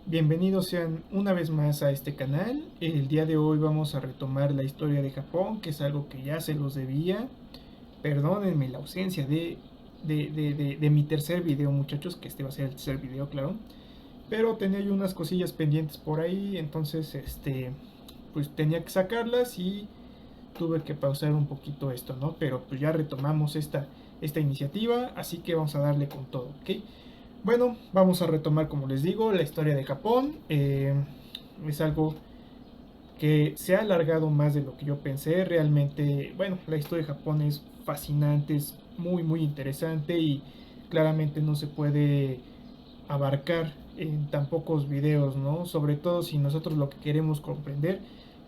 Bienvenidos sean una vez más a este canal. El día de hoy vamos a retomar la historia de Japón, que es algo que ya se los debía. Perdónenme la ausencia de mi tercer video, muchachos, que este va a ser el tercer video, claro. Pero tenía yo unas cosillas pendientes por ahí, entonces pues tenía que sacarlas y tuve que pausar un poquito esto, ¿no? Pero pues ya retomamos esta iniciativa, así que vamos a darle con todo, ¿ok? Bueno, vamos a retomar, como les digo, la historia de Japón. Es algo que se ha alargado más de lo que yo pensé. Realmente, bueno, la historia de Japón es fascinante, es muy interesante y claramente no se puede abarcar en tan pocos videos, ¿no? Sobre todo si nosotros lo que queremos comprender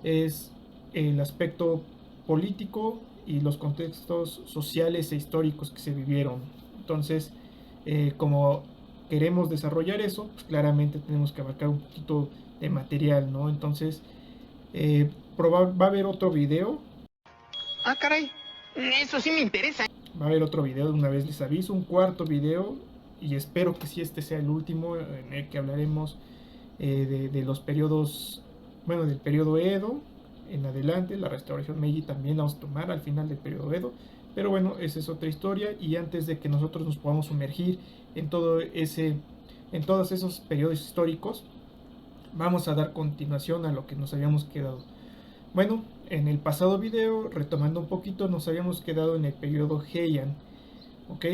es el aspecto político y los contextos sociales e históricos que se vivieron. Entonces, como queremos desarrollar eso, pues claramente tenemos que abarcar un poquito de material, ¿no? Entonces, va a haber otro video. Ah, caray, eso sí me interesa. Va a haber otro video, de una vez les aviso, un cuarto video, y espero que sí este sea el último, en el que hablaremos de los periodos, bueno, del periodo Edo en adelante. La restauración Meiji también la vamos a tomar al final del periodo Edo, pero bueno, esa es otra historia. Y antes de que nosotros nos podamos sumergir en en todos esos periodos históricos, vamos a dar continuación a lo que nos habíamos quedado. Bueno, en el pasado video, retomando un poquito, nos habíamos quedado en el periodo Heian. Ok,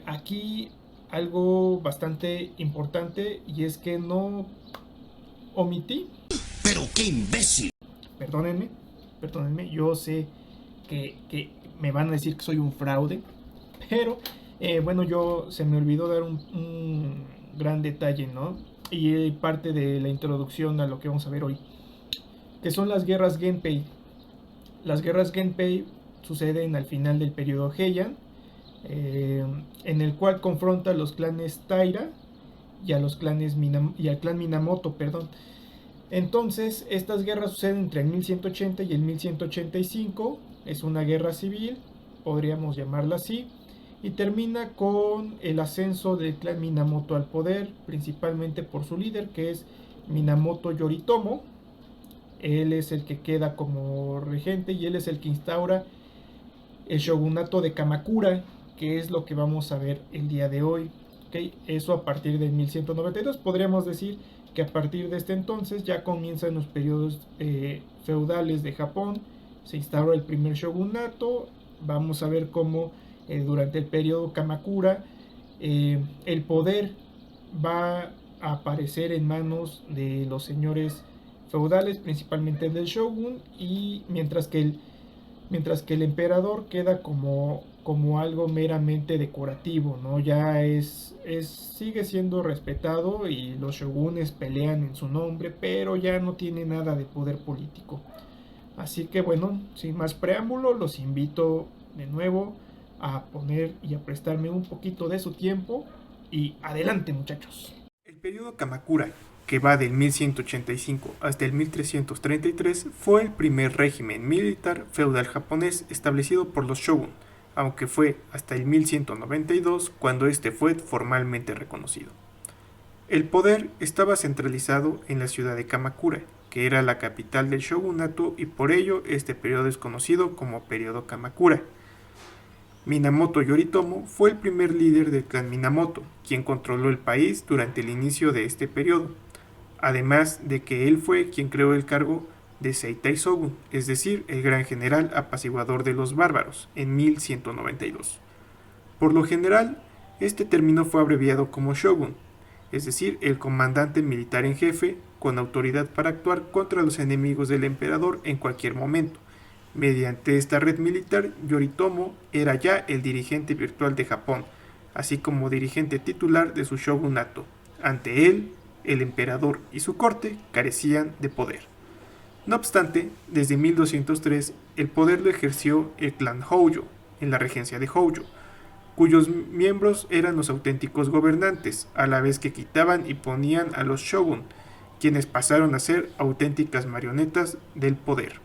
aquí algo bastante importante, y es que no omití. Pero qué imbécil. Perdónenme, perdónenme, yo sé que me van a decir que soy un fraude, pero bueno, se me olvidó dar un gran detalle, ¿no? Y parte de la introducción a lo que vamos a ver hoy, que son las guerras Genpei. Las guerras Genpei suceden al final del periodo Heian, en el cual confronta a los clanes Taira y a los clanes y al clan Minamoto, perdón. Entonces, estas guerras suceden entre el 1180 y el 1185. Es una guerra civil, podríamos llamarla así, y termina con el ascenso del clan Minamoto al poder, principalmente por su líder, que es Minamoto Yoritomo. Él es el que queda como regente y él es el que instaura el shogunato de Kamakura, que es lo que vamos a ver el día de hoy. ¿Okay? Eso a partir de 1192. Podríamos decir que a partir de este entonces ya comienzan los periodos feudales de Japón. Se instaura el primer shogunato. Vamos a ver cómo durante el periodo Kamakura el poder va a aparecer en manos de los señores feudales, principalmente del shogun, y mientras que el emperador queda como algo meramente decorativo, ¿no? Ya sigue siendo respetado y los shogunes pelean en su nombre, pero ya no tiene nada de poder político. Así que bueno, sin más preámbulo, los invito de nuevo a poner y a prestarme un poquito de su tiempo, y adelante, muchachos. El periodo Kamakura, que va del 1185 hasta el 1333, fue el primer régimen militar feudal japonés establecido por los shogun, aunque fue hasta el 1192 cuando este fue formalmente reconocido. El poder estaba centralizado en la ciudad de Kamakura, que era la capital del shogunato, y por ello este periodo es conocido como periodo Kamakura. Minamoto Yoritomo fue el primer líder del clan Minamoto, quien controló el país durante el inicio de este periodo, además de que él fue quien creó el cargo de Seitai Shogun, es decir, el gran general apaciguador de los bárbaros, en 1192. Por lo general, este término fue abreviado como Shogun, es decir, el comandante militar en jefe, con autoridad para actuar contra los enemigos del emperador en cualquier momento. Mediante esta red militar, Yoritomo era ya el dirigente virtual de Japón, así como dirigente titular de su shogunato. Ante él, el emperador y su corte carecían de poder. No obstante, desde 1203 el poder lo ejerció el clan Houjo, en la regencia de Houjo, cuyos miembros eran los auténticos gobernantes, a la vez que quitaban y ponían a los shogun, quienes pasaron a ser auténticas marionetas del poder.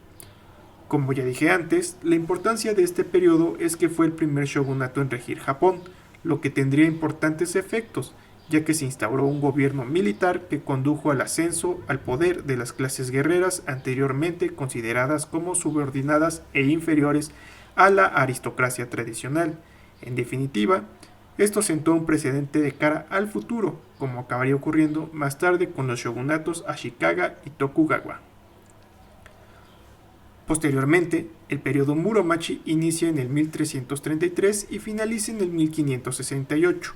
Como ya dije antes, la importancia de este periodo es que fue el primer shogunato en regir Japón, lo que tendría importantes efectos, ya que se instauró un gobierno militar que condujo al ascenso al poder de las clases guerreras anteriormente consideradas como subordinadas e inferiores a la aristocracia tradicional. En definitiva, esto sentó un precedente de cara al futuro, como acabaría ocurriendo más tarde con los shogunatos Ashikaga y Tokugawa. Posteriormente, el periodo Muromachi inicia en el 1333 y finaliza en el 1568.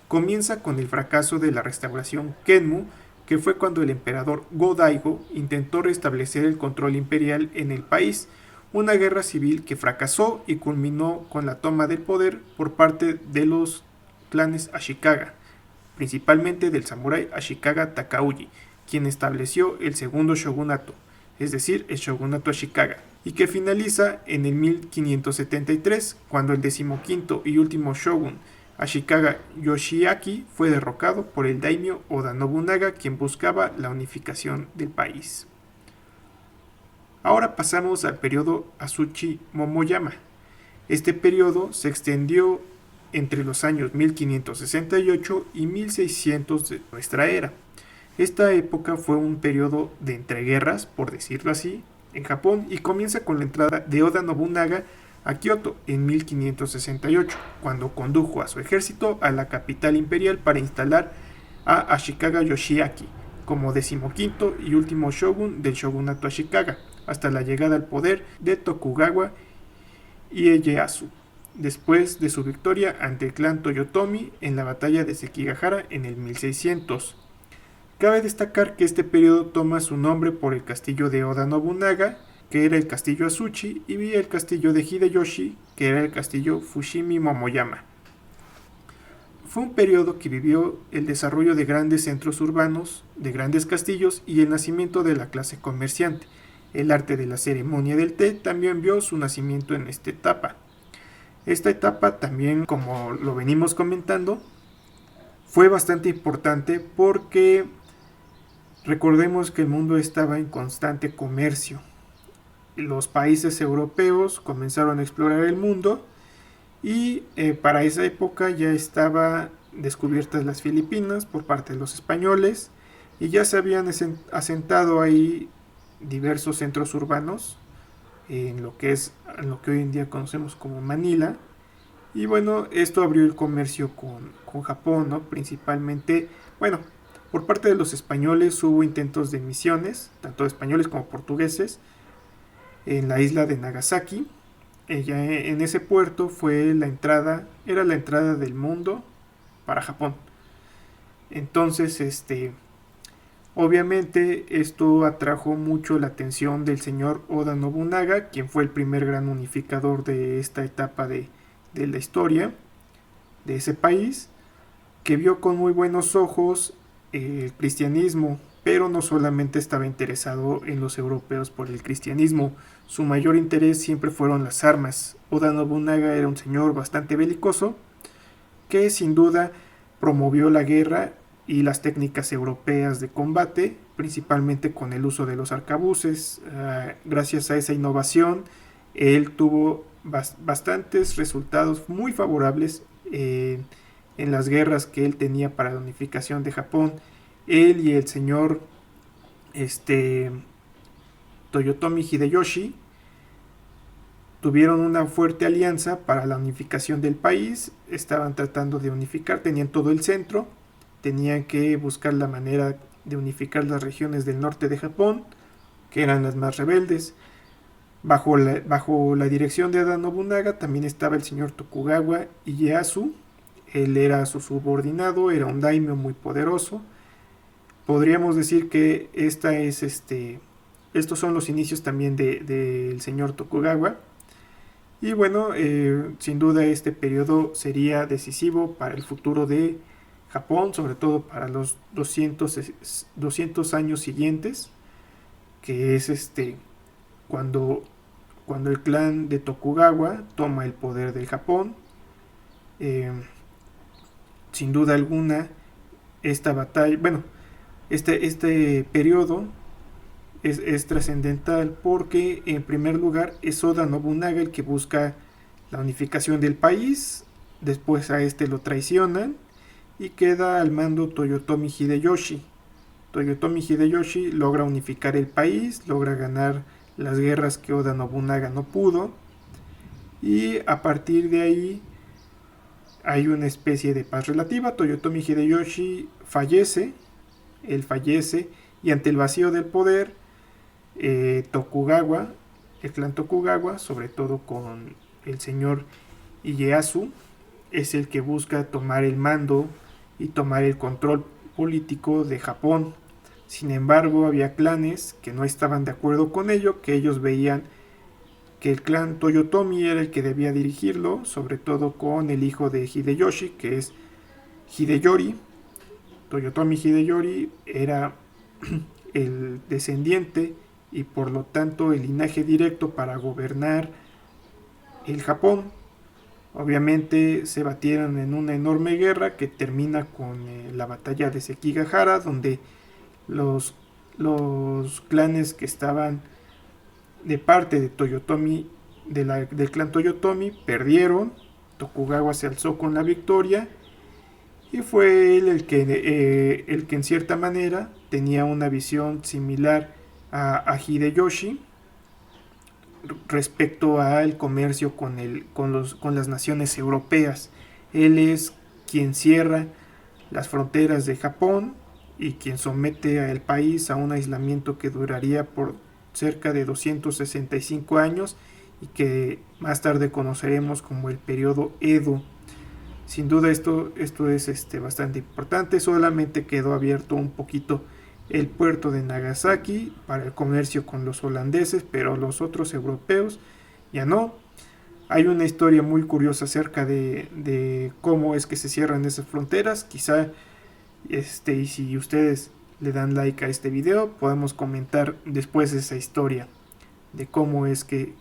Comienza con el fracaso de la restauración Kenmu, que fue cuando el emperador Go-Daigo intentó restablecer el control imperial en el país, una guerra civil que fracasó y culminó con la toma del poder por parte de los clanes Ashikaga, principalmente del samurái Ashikaga Takauji, quien estableció el segundo shogunato, es decir, el shogunato Ashikaga, y que finaliza en el 1573, cuando el 15º y último shogun, Ashikaga Yoshiaki, fue derrocado por el daimyo Oda Nobunaga, quien buscaba la unificación del país. Ahora pasamos al periodo Asuchi Momoyama. Este periodo se extendió entre los años 1568 y 1600 de nuestra era. Esta época fue un periodo de entreguerras, por decirlo así, en Japón, y comienza con la entrada de Oda Nobunaga a Kioto en 1568, cuando condujo a su ejército a la capital imperial para instalar a Ashikaga Yoshiaki como 15º y último shogun del shogunato Ashikaga, hasta la llegada al poder de Tokugawa Ieyasu, después de su victoria ante el clan Toyotomi en la batalla de Sekigahara en el 1600. Cabe destacar que este periodo toma su nombre por el castillo de Oda Nobunaga, que era el castillo Asuchi, y el castillo de Hideyoshi, que era el castillo Fushimi Momoyama. Fue un periodo que vivió el desarrollo de grandes centros urbanos, de grandes castillos y el nacimiento de la clase comerciante. El arte de la ceremonia del té también vio su nacimiento en esta etapa. Esta etapa también, como lo venimos comentando, fue bastante importante porque recordemos que el mundo estaba en constante comercio. Los países europeos comenzaron a explorar el mundo y para esa época ya estaban descubiertas las Filipinas por parte de los españoles y ya se habían asentado ahí diversos centros urbanos en lo que hoy en día conocemos como Manila. Y bueno, esto abrió el comercio con Japón, ¿no? Principalmente, bueno, por parte de los españoles hubo intentos de misiones, tanto españoles como portugueses, en la isla de Nagasaki. En ese puerto era la entrada del mundo para Japón. Entonces, obviamente esto atrajo mucho la atención del señor Oda Nobunaga, quien fue el primer gran unificador de esta etapa de la historia de ese país, que vio con muy buenos ojos el cristianismo, pero no solamente estaba interesado en los europeos por el cristianismo, su mayor interés siempre fueron las armas. Oda Nobunaga era un señor bastante belicoso, que sin duda promovió la guerra y las técnicas europeas de combate, principalmente con el uso de los arcabuces. Gracias a esa innovación, él tuvo bastantes resultados muy favorables en las guerras que él tenía para la unificación de Japón. Él y el señor Toyotomi Hideyoshi tuvieron una fuerte alianza para la unificación del país. Estaban tratando de unificar, tenían todo el centro, tenían que buscar la manera de unificar las regiones del norte de Japón, que eran las más rebeldes. Bajo la dirección de Oda Nobunaga también estaba el señor Tokugawa Ieyasu. Él era su subordinado, era un daimyo muy poderoso. Podríamos decir que estos son los inicios también del señor Tokugawa. Y bueno, sin duda este periodo sería decisivo para el futuro de Japón, sobre todo para los 200 años siguientes, que es cuando el clan de Tokugawa toma el poder del Japón. Sin duda alguna, esta batalla, bueno, este periodo es trascendental porque en primer lugar es Oda Nobunaga el que busca la unificación del país, después a lo traicionan y queda al mando Toyotomi Hideyoshi. Toyotomi Hideyoshi logra unificar el país, logra ganar las guerras que Oda Nobunaga no pudo, y a partir de ahí hay una especie de paz relativa. Toyotomi Hideyoshi fallece, él fallece, y ante el vacío del poder, Tokugawa, el clan Tokugawa, sobre todo con el señor Ieyasu, es el que busca tomar el mando y tomar el control político de Japón. Sin embargo, había clanes que no estaban de acuerdo con ello, que ellos veían que el clan Toyotomi era el que debía dirigirlo, sobre todo con el hijo de Hideyoshi, que es Hideyori. Toyotomi Hideyori era el descendiente y por lo tanto el linaje directo para gobernar el Japón. Obviamente se batieron en una enorme guerra que termina con la batalla de Sekigahara, donde los clanes que estaban de parte de Toyotomi, del clan Toyotomi, perdieron. Tokugawa se alzó con la victoria y fue él el que en cierta manera tenía una visión similar a Hideyoshi respecto al comercio con las naciones europeas. Él es quien cierra las fronteras de Japón y quien somete al país a un aislamiento que duraría por cerca de 265 años y que más tarde conoceremos como el periodo Edo. Sin duda esto es bastante importante. Solamente quedó abierto un poquito el puerto de Nagasaki para el comercio con los holandeses, pero los otros europeos ya no. Hay una historia muy curiosa acerca de cómo es que se cierran esas fronteras. Quizá y si ustedes le dan like a este video, podemos comentar después esa historia de cómo es que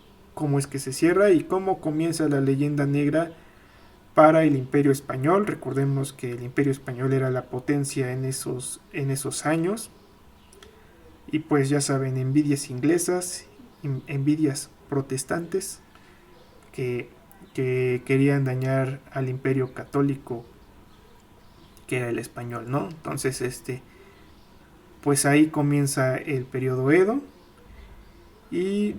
se cierra y cómo comienza la leyenda negra para el Imperio Español. Recordemos que el Imperio Español era la potencia en esos años. Y pues ya saben, envidias inglesas, envidias protestantes que querían dañar al Imperio Católico, que era el español, ¿no? Entonces, pues ahí comienza el periodo Edo y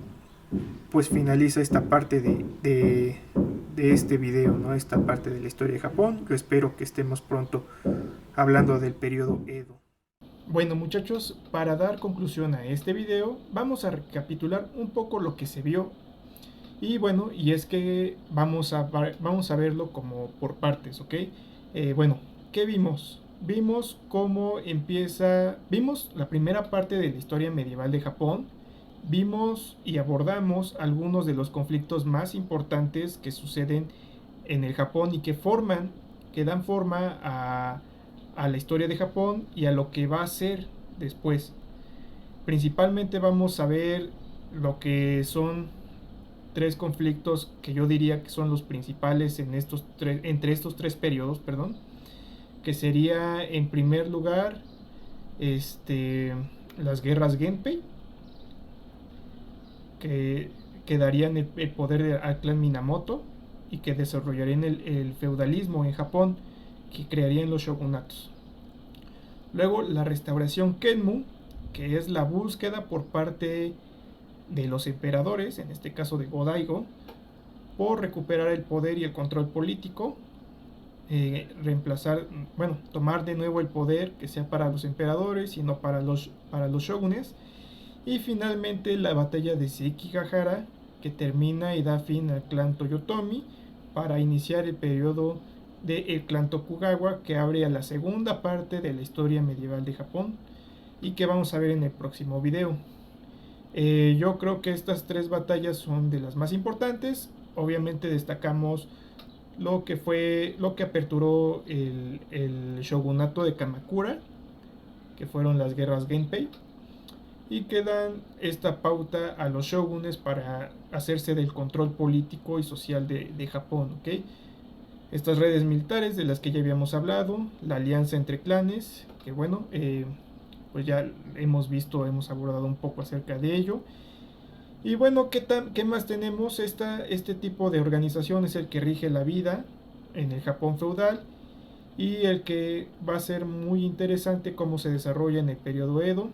pues finaliza esta parte de este video, ¿no? Esta parte de la historia de Japón. Yo espero que estemos pronto hablando del periodo Edo. Bueno, muchachos, para dar conclusión a este video, vamos a recapitular un poco lo que se vio. Y bueno, y es que vamos a verlo como por partes, ¿ok? Bueno, ¿qué vimos? Vimos cómo vimos la primera parte de la historia medieval de Japón. Vimos y abordamos algunos de los conflictos más importantes que suceden en el Japón y que dan forma a la historia de Japón y a lo que va a ser después. Principalmente vamos a ver lo que son tres conflictos que yo diría que son los principales entre estos tres periodos, que sería en primer lugar las guerras Genpei, que darían el poder al clan Minamoto y que desarrollarían el feudalismo en Japón, que crearían los shogunatos. Luego la restauración Kenmu, que es la búsqueda por parte de los emperadores, en este caso de Go-Daigo, por recuperar el poder y el control político, tomar de nuevo el poder, que sea para los emperadores y no para los shogunes. Y finalmente la batalla de Sekigahara, que termina y da fin al clan Toyotomi para iniciar el periodo del clan Tokugawa, que abre a la segunda parte de la historia medieval de Japón y que vamos a ver en el próximo video. Yo creo que estas tres batallas son de las más importantes. Obviamente destacamos lo que aperturó el shogunato de Kamakura, que fueron las guerras Genpei, y que dan esta pauta a los shogunes para hacerse del control político y social de Japón, ¿ok? Estas redes militares de las que ya habíamos hablado, la alianza entre clanes, que bueno, pues ya hemos abordado un poco acerca de ello. Y bueno, ¿qué más tenemos? Este tipo de organización es el que rige la vida en el Japón feudal y el que va a ser muy interesante cómo se desarrolla en el periodo Edo.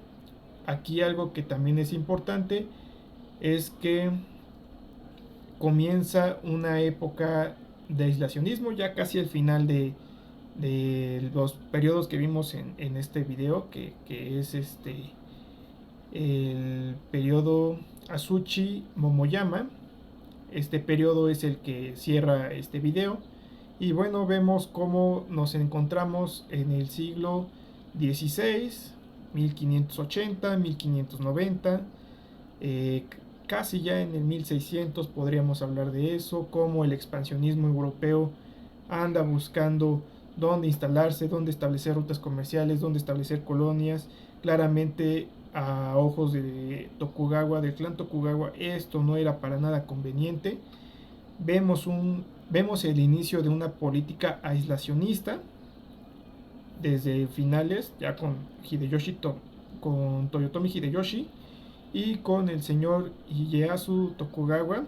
Aquí algo que también es importante es que comienza una época de aislacionismo ya casi al final de los periodos que vimos en este video, que es el periodo Asuchi Momoyama. Este periodo es el que cierra este video. Y bueno, vemos cómo nos encontramos en el siglo XVI, 1580, 1590, casi ya en el 1600 podríamos hablar de eso, cómo el expansionismo europeo anda buscando dónde instalarse, dónde establecer rutas comerciales, dónde establecer colonias. Claramente a ojos de Tokugawa, del clan Tokugawa, esto no era para nada conveniente. Vemos el inicio de una política aislacionista desde finales, ya con con Toyotomi Hideyoshi y con el señor Ieyasu Tokugawa,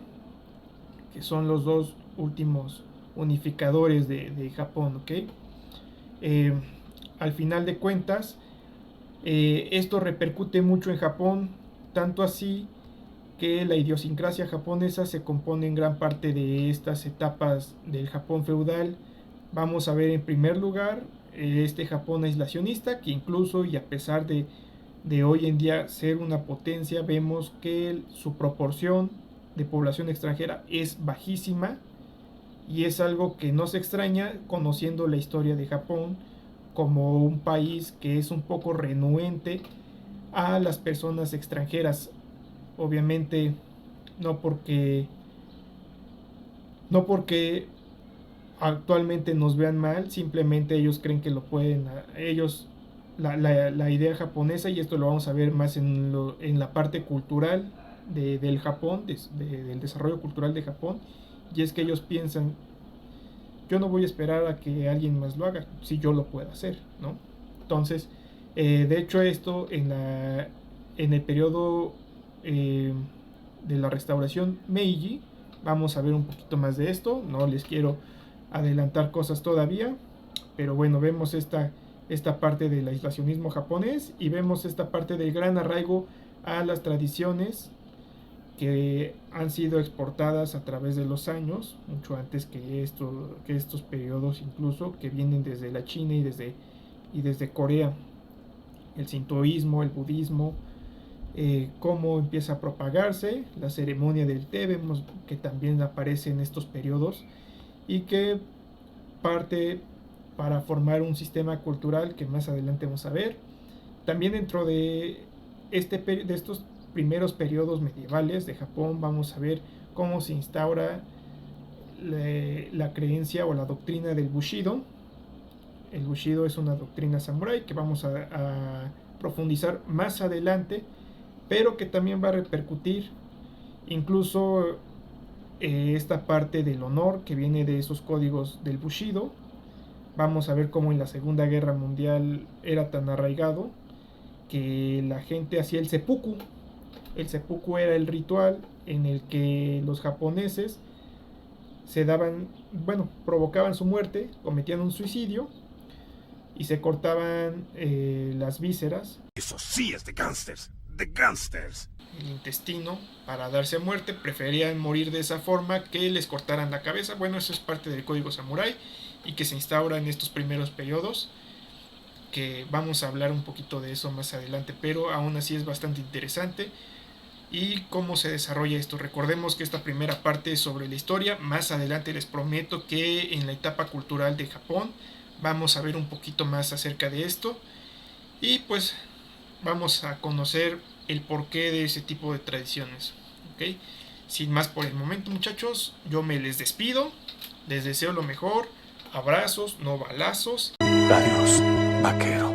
que son los dos últimos unificadores de Japón, ¿ok? Al final de cuentas, esto repercute mucho en Japón, tanto así que la idiosincrasia japonesa se compone en gran parte de estas etapas del Japón feudal. Vamos a ver en primer lugar este Japón aislacionista, que incluso y a pesar de hoy en día ser una potencia, vemos que su proporción de población extranjera es bajísima, y es algo que no se extraña conociendo la historia de Japón como un país que es un poco renuente a las personas extranjeras. Obviamente no porque actualmente nos vean mal, simplemente ellos creen que lo pueden, ellos, la idea japonesa, y esto lo vamos a ver más en la parte cultural del Japón, del desarrollo cultural de Japón, y es que ellos piensan, yo no voy a esperar a que alguien más lo haga si yo lo puedo hacer, ¿no? Entonces, de hecho esto en el periodo de la restauración Meiji vamos a ver un poquito más de esto. No les quiero adelantar cosas todavía, pero bueno, vemos esta parte del aislacionismo japonés y vemos esta parte del gran arraigo a las tradiciones que han sido exportadas a través de los años, mucho antes que estos periodos, incluso que vienen desde la China y desde Corea. El sintoísmo, el budismo, cómo empieza a propagarse, la ceremonia del té, vemos que también aparece en estos periodos y que parte para formar un sistema cultural que más adelante vamos a ver. También dentro de estos primeros periodos medievales de Japón vamos a ver cómo se instaura la creencia o la doctrina del Bushido. El Bushido es una doctrina samurái que vamos a profundizar más adelante, pero que también va a repercutir incluso esta parte del honor que viene de esos códigos del Bushido. Vamos a ver cómo en la Segunda Guerra Mundial era tan arraigado que la gente hacía el seppuku. El seppuku era el ritual en el que los japoneses provocaban su muerte, cometían un suicidio y se cortaban las vísceras. Eso sí es de gángsters, de gángsters. El intestino para darse muerte, preferían morir de esa forma que les cortaran la cabeza. Bueno, eso es parte del código samurái y que se instaura en estos primeros periodos, que vamos a hablar un poquito de eso más adelante, pero aún así es bastante interesante. Y cómo se desarrolla esto. Recordemos que esta primera parte es sobre la historia. Más adelante les prometo que en la etapa cultural de Japón vamos a ver un poquito más acerca de esto. Y pues vamos a conocer el porqué de ese tipo de tradiciones. ¿Okay? Sin más por el momento, muchachos, yo me les despido. Les deseo lo mejor. Abrazos, no balazos. Adiós, vaquero.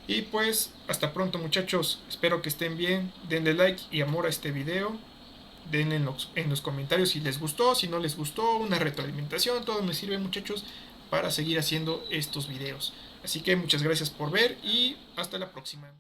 Y pues hasta pronto, muchachos, espero que estén bien, denle like y amor a este video, denle en los comentarios si les gustó, si no les gustó, una retroalimentación, todo me sirve, muchachos, para seguir haciendo estos videos. Así que muchas gracias por ver y hasta la próxima.